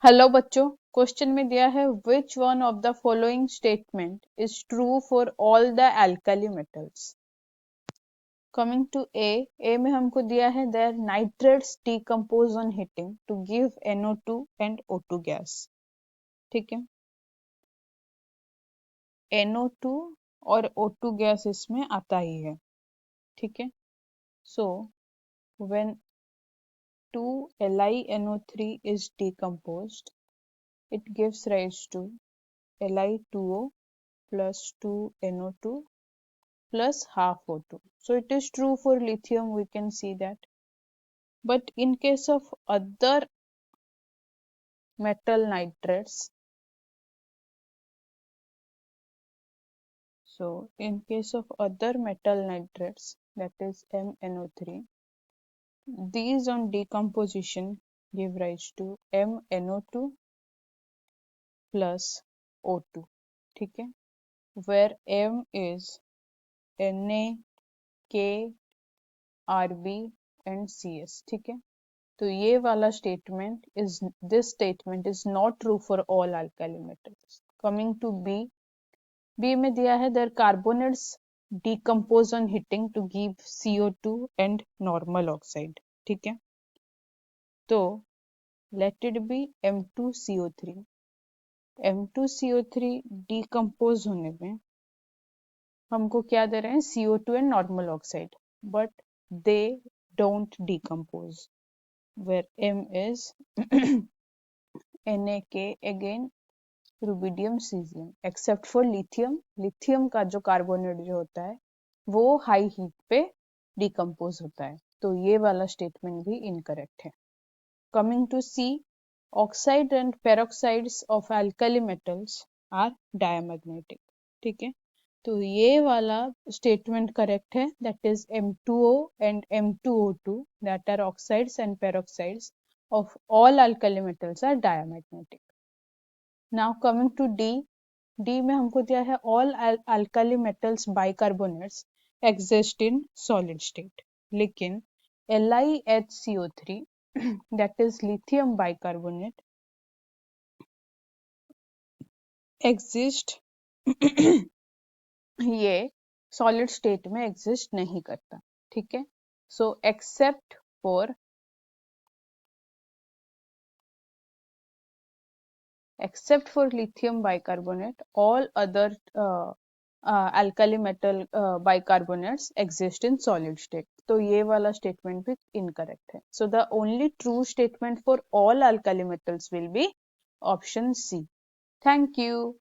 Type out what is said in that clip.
Hello बच्चों, question में दिया है which one of the following statement is true for all the alkali metals. Coming to A में हमको दिया है their nitrates decompose on heating to give NO2 and O2 gas. ठीक है, NO2 और O2 गैस इसमें आता ही है। ठीक है, so when 2LiNO3 is decomposed, it gives rise to Li2O plus 2NO2 plus half O2. So it is true for lithium, we can see that. But in case of other metal nitrates, so in case of other metal nitrates, that is MnO3, these on decomposition give rise to MnO2 plus O2. ठीक है, where M is Na, K, Rb and Cs. ठीक है, तो ये वाला statement is this statement is not true for all alkali metals. Coming to be में दिया है there carbonates decompose on heating to give CO2 and normal oxide. ठीक है, तो let it be M2CO3। M2CO3 decompose होने में हमको क्या दे रहे हैं, CO2 and normal oxide, but they don't decompose where M is NaK again rubidium caesium except for lithium. Lithium का जो कार्बोनेट जो होता है वो हाई हीट पे डिकम्पोज होता है, तो ये वाला स्टेटमेंट भी इनकरेक्ट है। Coming to C, oxide and peroxides of alkali metals are diamagnetic. ठीक है, तो ये वाला स्टेटमेंट करेक्ट है, that is M2O and M2O2 that are oxides and peroxides of all alkali metals are diamagnetic. Now coming to D में हमको दिया है all alkali metals bicarbonates exist in solid state, लेकिन LiHCO3 that is lithium bicarbonate exist ये solid state में exist नहीं करता। ठीक है, सो except for lithium bicarbonate, all other alkali metal bicarbonates exist in solid state. तो ये वाला स्टेटमेंट भी इनकरेक्ट है। So the only true statement for all alkali metals will be option C. Thank you.